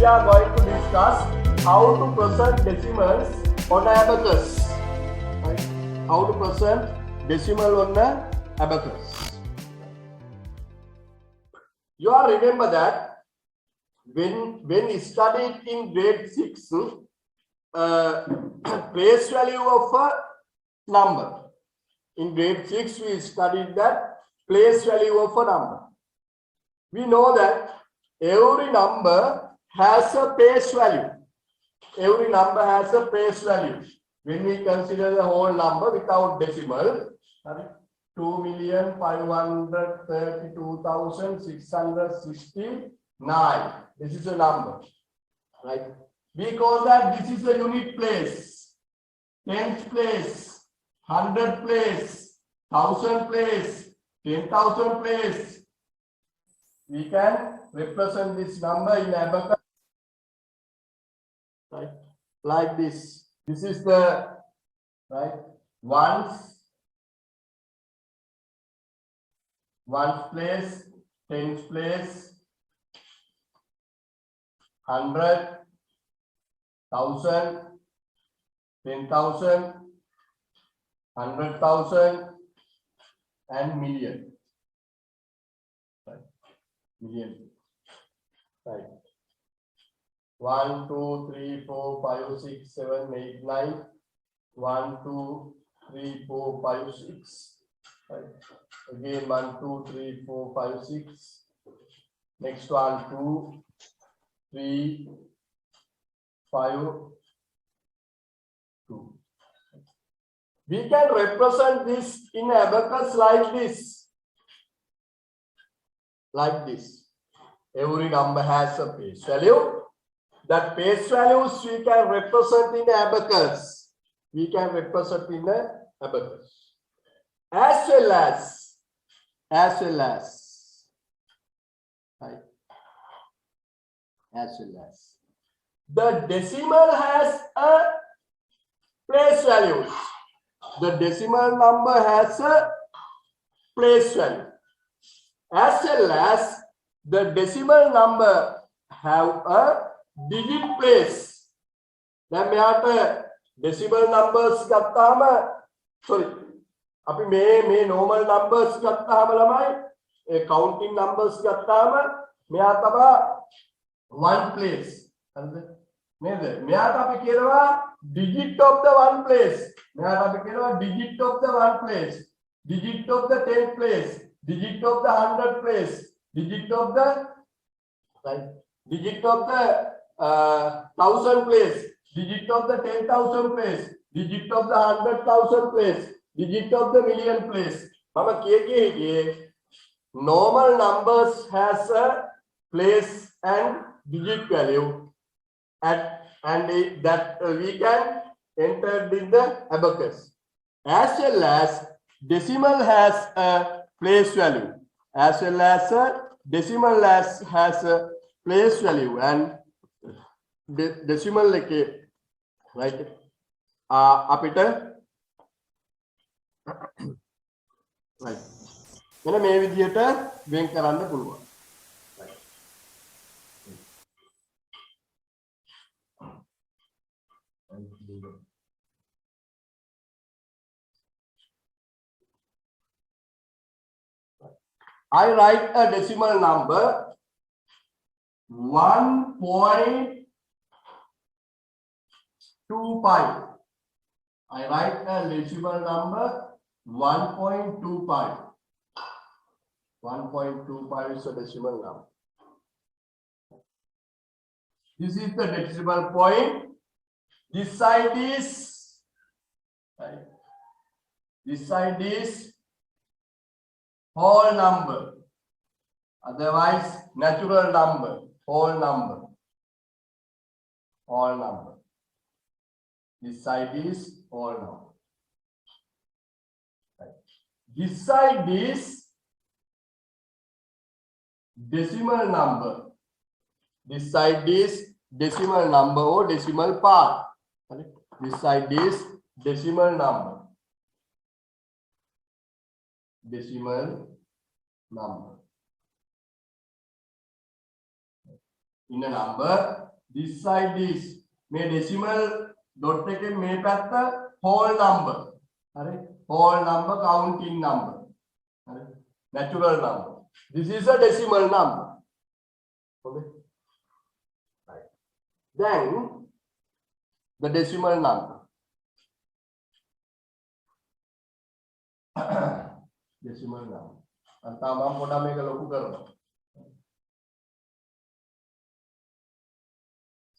we are going to discuss how to present decimals on abacus. Right? How to present decimal on the abacus. You all remember that when studied in grade 6, place value of a number. In grade 6, we studied that place value of a number. We know that every number has a place value. Every number has a place value. When we consider the whole number without decimal, 2,532,669. This is a number, right? We call that this is a unit place, 10th place, 100 place, 1,000 place, 10,000 place. We can represent this number in abacus, right? Like this. This is the right ones place, tens place, 100, 1,000, 10,000, 100,000, and million. Right. Million. Right. 1, 2, 3, 4, 5, 6, 7, 8, 9. 1, 2, 3, 4, 5, 6. Right. Again 1, 2, 3, 4, 5, 6. Next one 2, 3, 5, 2. We can represent this in abacus like this. Like this. Every number has a place value. That place values we can represent in abacus. We can represent in the abacus. As well as right? As well as the decimal has a place value. The decimal number has a place value. As well as the decimal number have a digit place. Then මෙයාට decimal numbers ගත්තාම sorry අපි මේ normal numbers ගත්තාම ළමයි counting numbers ගත්තාම මෙයා තමයි one place. හරිද නේද? මෙයාට අපි කියනවා digit of the one place. මෙයාට අපි කියනවා digit of the one place, digit of the 10th place, digit of the 100th place, digit of the right, digit of the 1,000 place, digit of the 10,000 place, digit of the 100,000 place, digit of the million place. Mama normal numbers has a place and digit value and that we can enter in the abacus. As well as decimal has a place value. As well as decimal has a place value and decimal like right අපිට right මෙන්න මේ විදිහට වෙන් කරන්න පුළුවන්. I write a decimal number 1.25. I write a decimal number 1.25. 1.25 is a decimal number. This is the decimal point. This side is right. This side is whole number. Otherwise, natural number. Whole number. Whole number. This side is whole number. Right. This side is decimal number. This side is decimal number or decimal part. This side is decimal number. Decimal number. In a number, this side is මේ decimal dot එකෙන් මේ පැත්ත whole number. හරි? whole number, counting number. හරි? natural number. This is a decimal number. Okay? Right. Then the decimal number. decimal number. Anta mama poda මේක ලොකු කරනවා.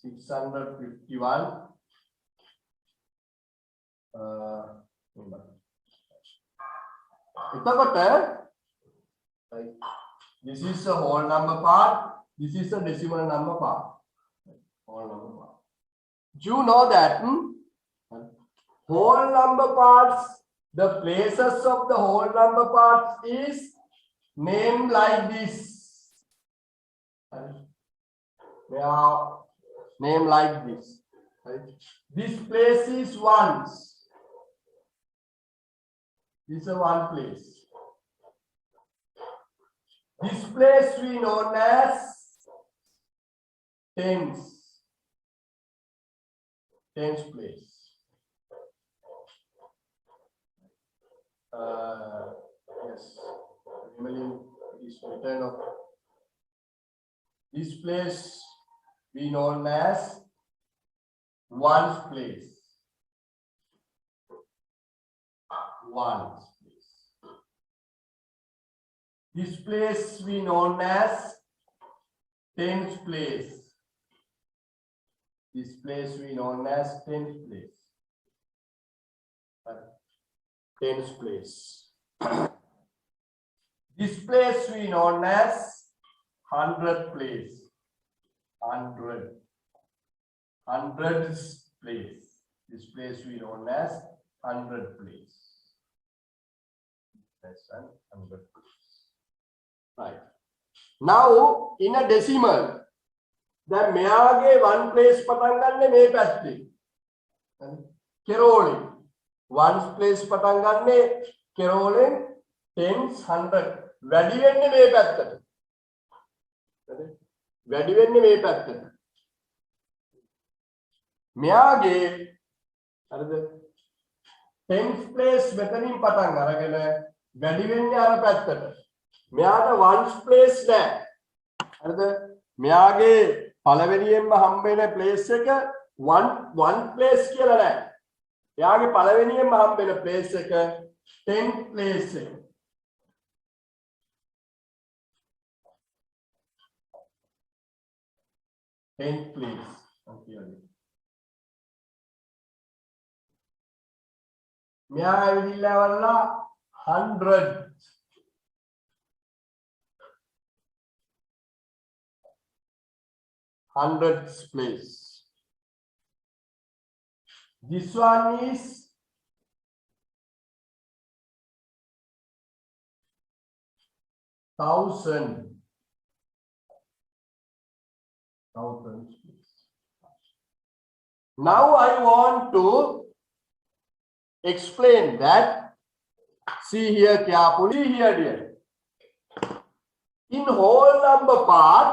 651 එතකොට this is a whole number part, this is a decimal number part. Whole number part. Do you know that whole number parts, the places of the whole number parts is named like this. They are named like this. Right? This place is ones. This is one place. This place we known as tens. Tens place. Yes. Normally is written of this place we known as ones place. Ones place. This place we known as tens place. This place we known as tens place. Tens place. This place we known as hundredth place. Hundreds place. This place we known as 100 place. That's 100 place. Right. Now in a decimal, the මෙයාගේ one place පටන් ගන්න මේ පැත්තේ. කෙරෝලෙන්. ones place පටන් ගන්නේ කෙරෝලෙන් tens 100. වැඩි වෙන්නේ මේ පැත්තට. වැඩි වෙන්නේ මේ පැත්තට. මෙයාගේ හරිද tens place මෙතනින් පටන් අරගෙන වැඩි වෙන්නේ අර පැත්තට. මෙයාට ones place නෑ. හරිද? මෙයාගේ පළවෙනියෙන්ම හම්බ වෙන place එක one place කියලා නෑ. එයාගේ පළවෙනියෙන්ම හම්බ වෙන place එක 10th place එක. 10th place. Okay. මෙයා ඇවිල්ලා වල්ලා 100 hundredths place. This one is 1000. Thousand place. Now I want to explain that. See here carefully. See here, dear. In whole number part,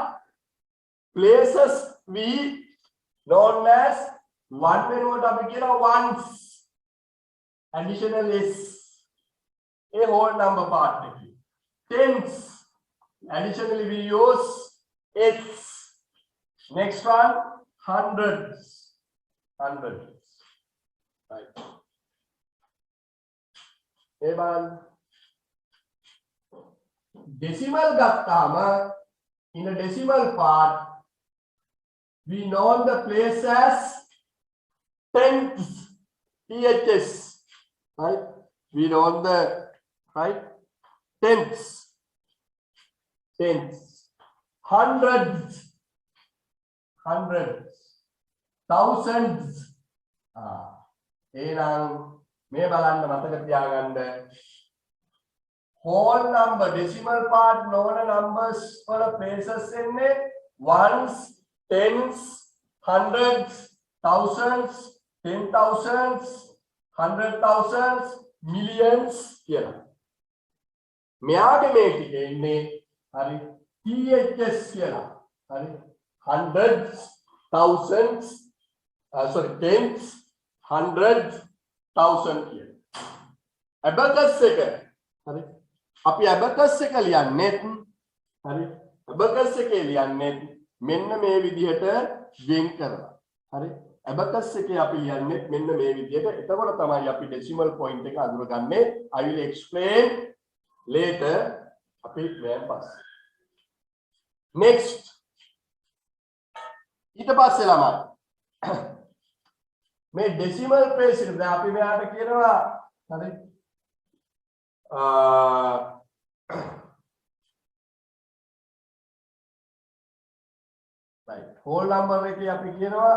places we known as one වෙනුවට අපි කියන ones additional s a whole number part එකේ. Tens additionally we use s. Next one hundreds. Right. එබන් decimal ගත්තාම in a decimal part we know the place as tenths. THS, right? We know the right tenths, hundreds, thousands. එහෙනම් මේ බලන්න මතක තියාගන්න whole number decimal part නොවන numbers වල places එන්නේ ones, tens, hundreds, thousands, 10,000s, 100,000s, millions කියලා. මෙයාගේ මේ ටික එන්නේ හරි THS කියලා. හරි hundreds, thousands, tenths, hundreds, thousand here. Abacus එක හරි අපි abacus එක ලියන්නේ හරි abacus එකේ ලියන්නේ මෙන්න මේ විදිහට වෙන් කරලා හරි abacus එකේ අපි ලියන්නේ මෙන්න මේ විදිහට එතකොට තමයි අපි decimal point එක අඳුරගන්නේ. I will explain later අපි මෙයන් පස්සේ. Next ඊට පස්සේ ළමයි මේ decimal place එක දැන් අපි මෙයාට කියනවා හරි right whole number එකේ අපි කියනවා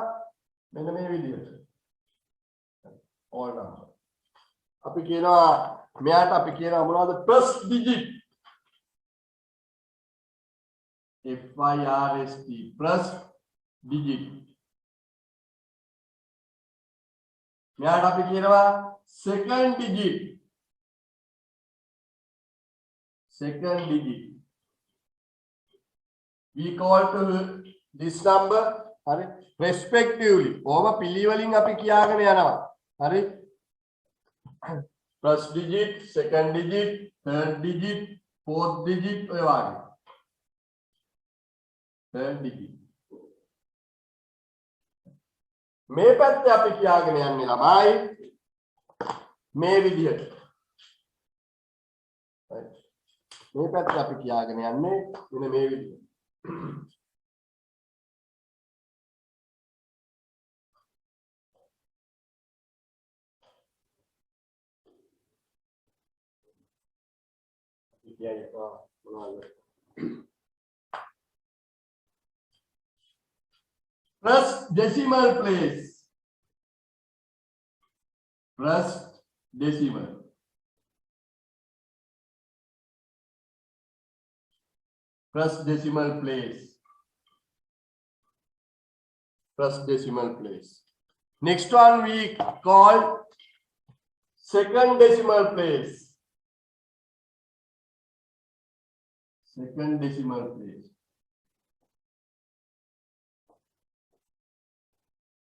මෙන්න මේ විදිහට whole number අපි කියනවා මෙයාට අපි කියනවා මොනවද first digit FIRST first digit මෙයාට අපි කියනවා second digit we call to this number හරි respectively ඕම පිළිවෙලින් අපි කියාගෙන යනවා හරි first digit second digit third digit fourth digit ඔය වගේ third digit මේ පැත්තේ අපි කියාගෙන යන්නේ ළමයි මේ විදිහට මේ පැත්තේ අපි කියාගෙන යන්නේ මෙන්න මේ විදිහට first decimal place first decimal first decimal place next one we call second decimal place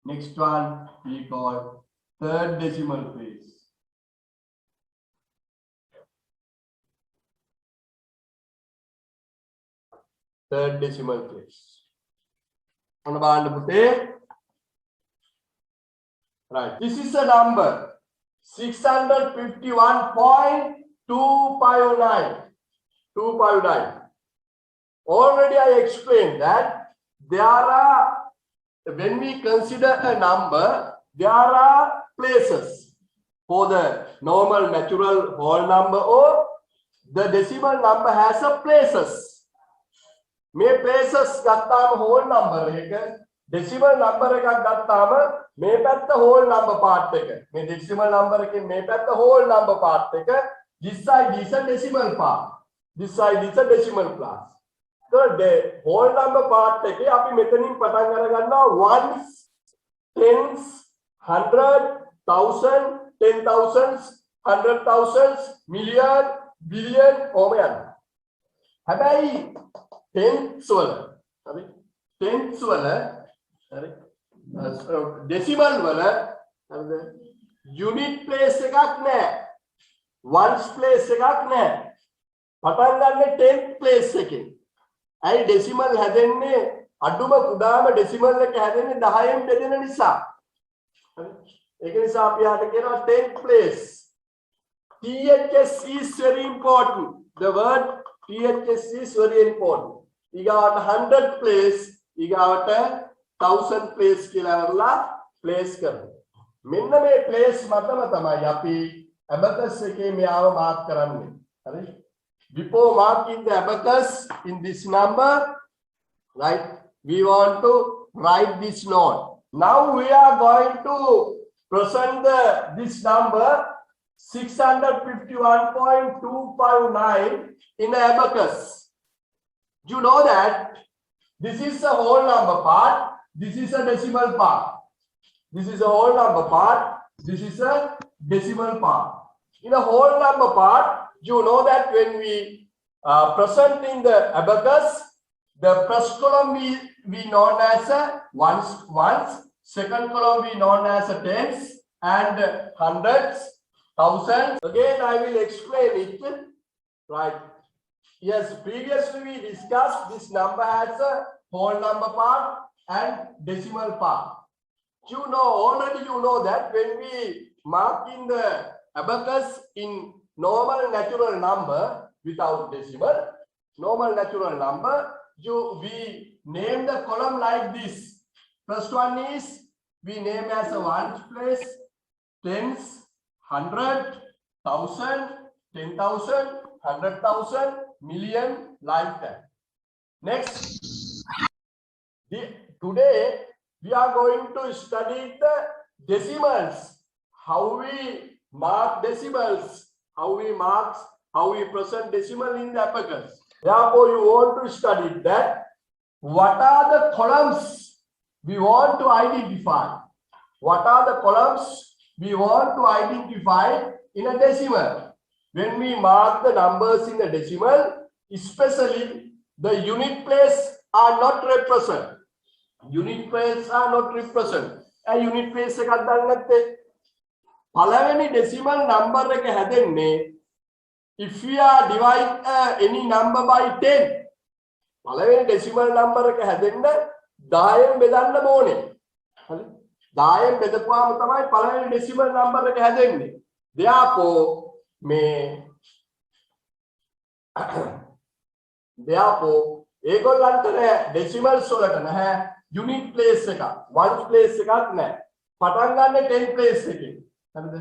next one we call third decimal place on the band putte right this is a number 651.259 already I explained that there are when we consider a number there are places for the normal natural whole number or the decimal number has a places මේ places ගත්තාම whole number එක decimal number එකක් ගත්තාම මේ පැත්ත whole number part එක මේ decimal number එකේ මේ පැත්ත whole number part එක this side is a decimal part this side is a decimal class so the whole number part එකේ අපි මෙතනින් පටන් අර ගන්නවා ones tens hundred thousand ten thousands hundred thousands million billion ඕම යනවා හැබැයි tenths වල හරි tenths වල හරි decimal වල හරිද unit place එකක් නැහැ ones place එකක් නැහැ පටන් ගන්න 10th place එකෙන් ඇයි decimal හැදෙන්නේ අඩුම කුඩාම decimal එක හැදෙන්නේ 10න් බෙදෙන නිසා හරි ඒක නිසා අපි යාට කියනවා 10th place THS is very important the word THS is very important ඊගාවට 100th place ඊගාවට 1000th place කියලා වරලා place කරනවා මෙන්න මේ place මතම තමයි අපි abacus එකේ මෙයාව මාක් කරන්නේ හරි before marking the abacus in this number right we want to write this note now we are going to present this number 651.259 in abacus. You know that this is a whole number part, this is a decimal part. This is a whole number part, this is a decimal part. In a whole number part, you know that when we present in the abacus, The first column we known as ones, second column we known as tens and hundreds, thousands. Again, I will explain it. Right. Yes, previously we discussed this number has a whole number part and decimal part. You know, already you know that when we mark in the abacus in normal natural number without decimal, normal natural number, we name the column like this. First one is we name as a ones place, tens, 100, 1000, 10,000, 100,000, million, like that. Next, today we are going to study the decimals. How we mark decimals, how we present decimal in the abacus. Therefore, you want to study that. What are the columns we want to identify? What are the columns we want to identify in a decimal? When we mark the numbers in a decimal, especially the unit place are not represented. Unit place are not represented. A unit place එකක් දාන්න නැත්තේ. පළවෙනි decimal number එක හැදෙන්නේ if we are divide any number by 10. පළවෙනි decimal number එක හැදෙන්න 10න් බෙදන්න ඕනේ. හරි? 10න් බෙදපුවාම තමයි පළවෙනි decimal number එක හැදෙන්නේ. Therefore ඒගොල්ලන්ට decimals වලට නැහැ unit place එකක්, ones place එකක් නැහැ. පටන් ගන්න 10 place එකේ. හරිද?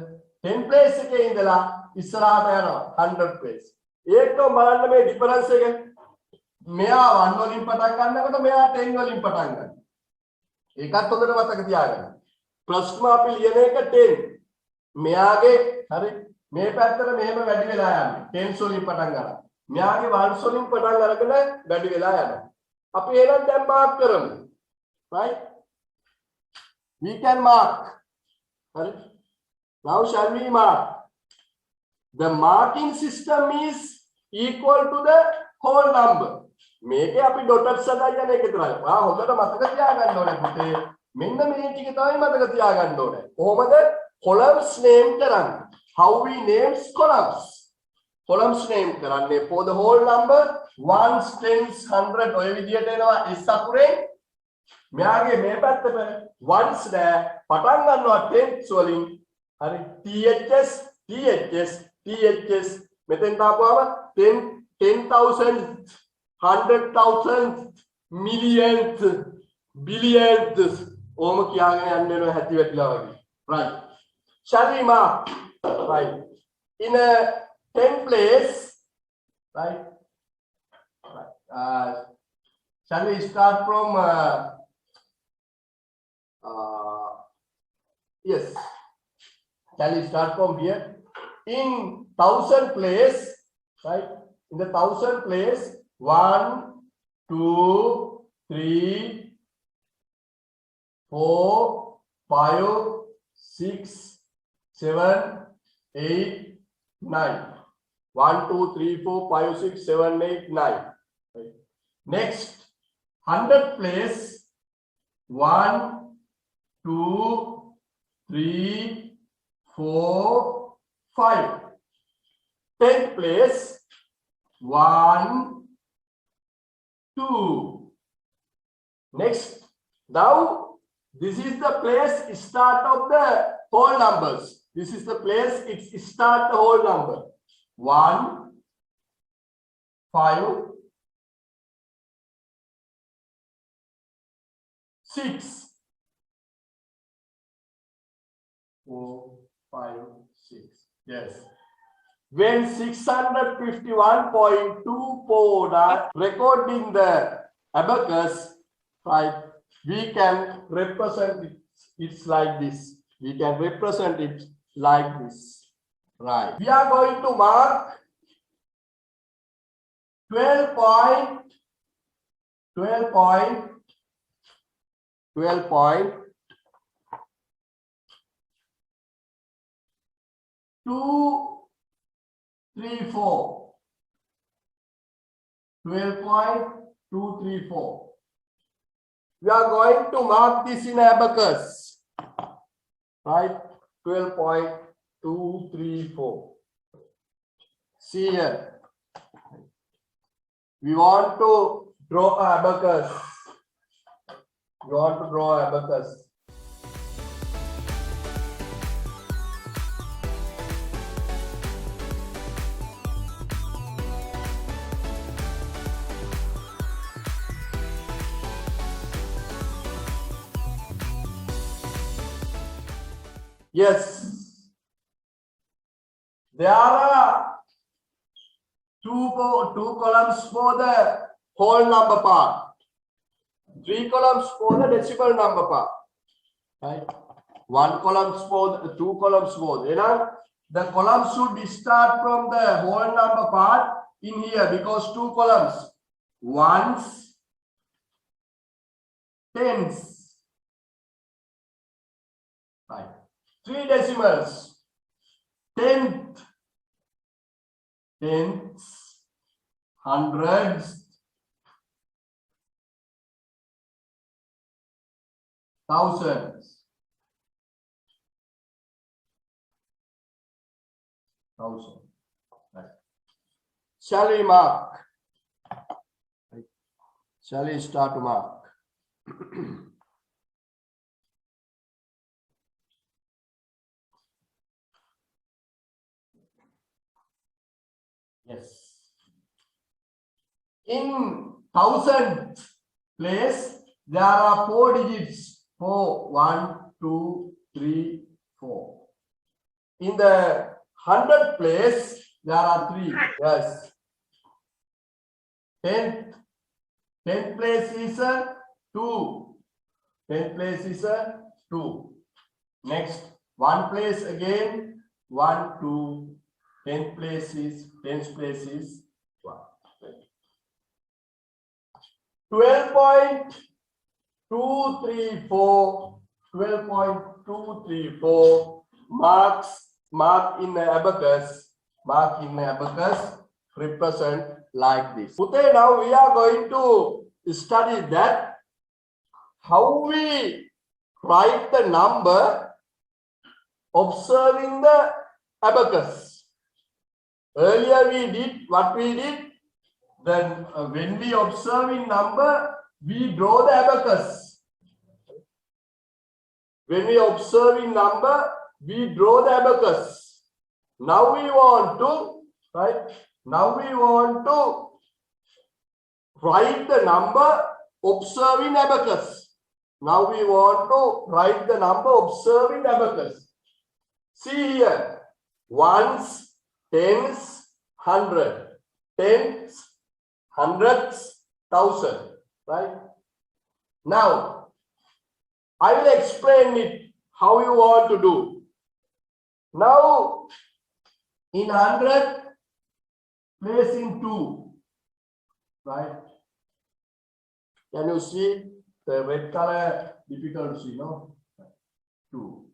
10 place එකේ ඉඳලා ඉස්සරහට යනවා 100 place. ඒකම බලන්න මේ difference එක. මෙයා 1 වලින් පටන් ගන්නකොට මෙයා 10 වලින් පටන් ගන්නවා. ඒකත් හොඳට මතක තියාගන්න. ප්‍රශ්න අපි ලියන එක 10. මෙයාගේ හරි මේ පැත්තට මෙහෙම වැඩි වෙලා යන්නේ. 10 වලින් පටන් ගන්නවා. මෙයාගේ 1 වලින් පටන් අරගෙන වැඩි වෙලා යනවා. අපි එහෙනම් දැන් මාක් කරමු. Right? We can mark. Right? Now shall we mark? The marking system is equal to the whole number. මේකේ අපි dotted සදායන එක විතරයි. ආ හොඳට මතක තියාගන්න ඕනේ පුතේ. මෙන්න මේ ටික තමයි මතක තියාගන්න ඕනේ. කොහොමද columns name කරන්නේ? How we names columns? Columns name කරන්නේ for the whole number ones, tens, 100 ඔය විදියට එනවා s අකුරෙන්. මෙයාගේ මේ පැත්තට ones නෑ පටන් ගන්නවා tens වලින්. හරි ths ths ths මෙතෙන් දාපුවාම 10,000 100,000 millions billions ඕම කියාගෙන යන්න වෙනවා හැටි වැටිලා වගේ. Right. Shall we mark? Right. In a 10 place, right? Shall we start from yes. Shall we start from here? In 1000 place, right? In the 1000 place, 1, 2, 3, 4, 5, 6, 7, 8, 9. 1, 2, 3, 4, 5, 6, 7, 8, 9. Right. Next, 100 place, 1, 2, 3, 4, 5. 10th place, 1, 2. Next, now this is the place start of the whole numbers. This is the place it start the whole number. 1, 5, 6, 4, 5, 6. Yes. When 651.24 are recorded in the abacus, right, we can represent it. It's like this. We can represent it like this. Right. We are going to mark 12.234. 12.234. 2, 3, 4. We are going to mark this in abacus. Right? 12.234. See here. We want to draw an abacus. We want to draw an abacus. Yes, there are two columns for the whole number part, 3 columns for the decimal number part, right? 1 column for the 2 columns for the columns should start from the whole number part in here because 2 columns, ones, tens, right? 3 decimals, tenth, hundreds, thousands, right? Shall we mark? Right. Shall we start to mark? Yes. In thousand place, there are 4 digits. 4, 1, 2, 3, 4. In the 100 place, there are 3. Yes. 10th place is a 2. 10th place is a 2. Next, 1 place again, 1, 2. 10th place is 1. 12.234 mark in the abacus represent like this. Today now we are going to study that how we write the number observing the abacus. Earlier we did what we did. Then when we observe in number, we draw the abacus. When we observe in number, we draw the abacus. Now we want to, right? Now we want to write the number observing abacus. Now we want to write the number observing abacus. See here, ones, tens, hundred, tens, hundreds, thousand, right? Now, I will explain it how you want to do. Now, in 100, place in 2, right? Can you see the red color? Difficult to see, no? 2.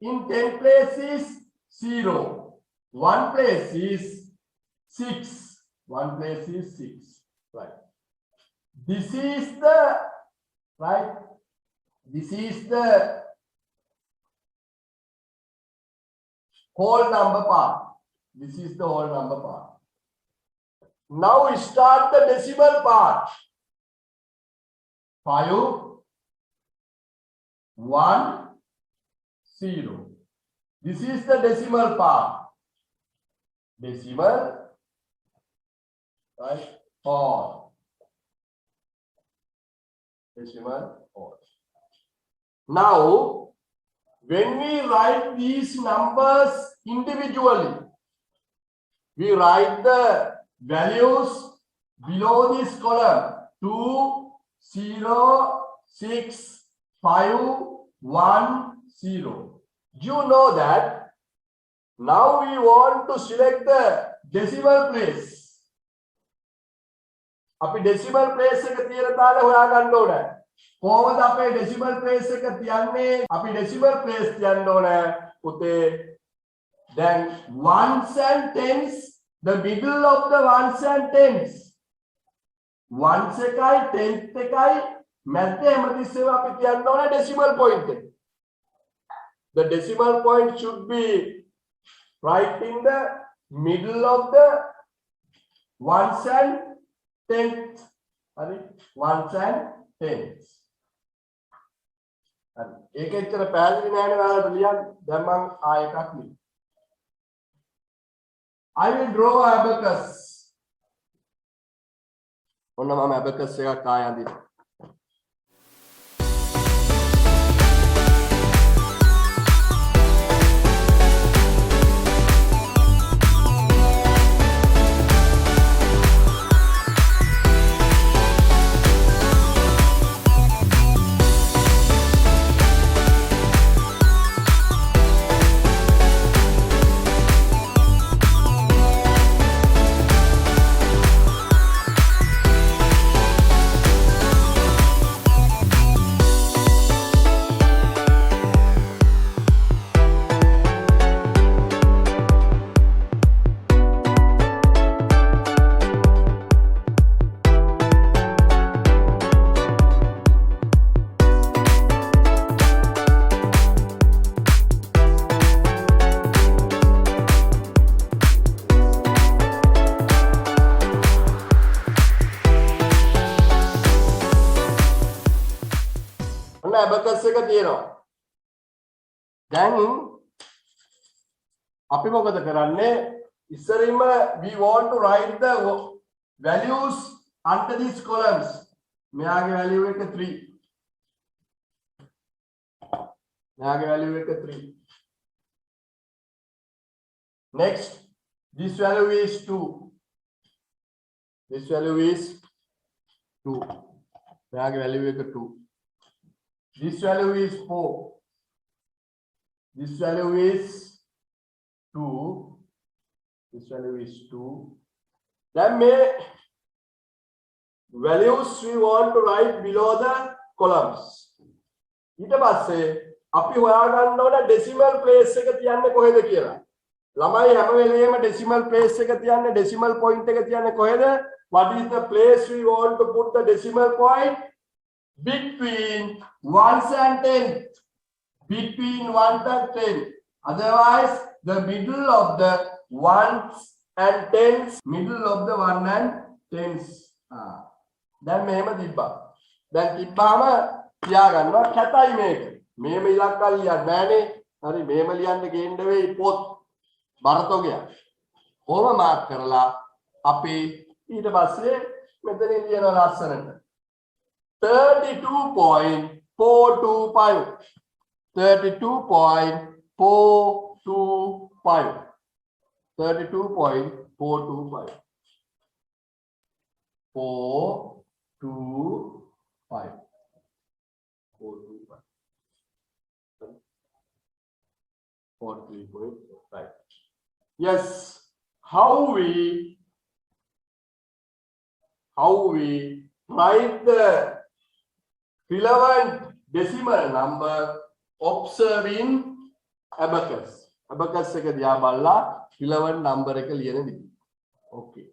In 10 place is 0. 1 place is 6. 1 place is 6, right? This is the, right? This is the whole number part. This is the whole number part. Now we start the decimal part. 5, 1, 0. This is the decimal part. Decimal, right? Or decimal or. Now, when we write these numbers individually, we write the values below this column 2, 0, 6, 5, 1, 0. You know that now we want to select the decimal place. අපි decimal place එක තියලා දාලා හොයා ගන්න ඕනේ. කොහොමද අපේ decimal place එක තියන්නේ? අපි decimal place තියන්න ඕනේ පුතේ. Then ones and tens, the middle of the ones and tens. ones එකයි tenth එකයි මැද්ද හැමතිස්සෙම අපි කියන්න ඕනේ decimal point එක. The decimal point should be right in the middle of the ones and tenths. හරි ones and tenths. හරි ඒක එච්චර පැහැදිලි නෑනේ ඔයාලට ලියන්න. දැන් මම ආයෙ එකක් ලියන්න. I will draw abacus. ඔන්න මම abacus එකක් ආයෙ අඳිනවා. abacus එක තියෙනවා. දැන් අපි මොකද කරන්නේ? ඉස්සරින්ම we want to write the values under these columns. මෙයාගේ value එක 3. මෙයාගේ value එක 3. Next, this value is 2. This value is 2. මෙයාගේ value එක 2. This value is 4. This value is 2. This value is 2. Then values we want to write below the columns. ඊට පස්සේ අපි හොයාගන්න ඕන decimal place එක තියන්නේ කොහෙද කියලා. ළමයි හැම වෙලේම decimal place එක තියන්නේ decimal point එක තියන්නේ කොහෙද? What is the place we want to put the decimal point? Between ones and tenth. Between 1 and 10. Otherwise, the middle of the ones and tens, middle of the 1 and tens. දැන් මෙහෙම තිබ්බා. දැන් තිබ්බාම තියාගන්නවා කැතයි මේක. මෙහෙම ඉලක්ක ලියන්න නෑනේ. හරි මෙහෙම ලියන්න ගේන්න වෙයි පොත් බරතොගයක්. කොහොම මාක් කරලා අපි ඊට පස්සේ මෙතනින් ලියනවා ලස්සනට. 32.425. 32.425. 32.425. 425. 425. 43.5. Yes, how we write the relevant decimal number observing abacus. Abacus එක දිහා බලලා relevant number එක ලියන විදිහ. Okay.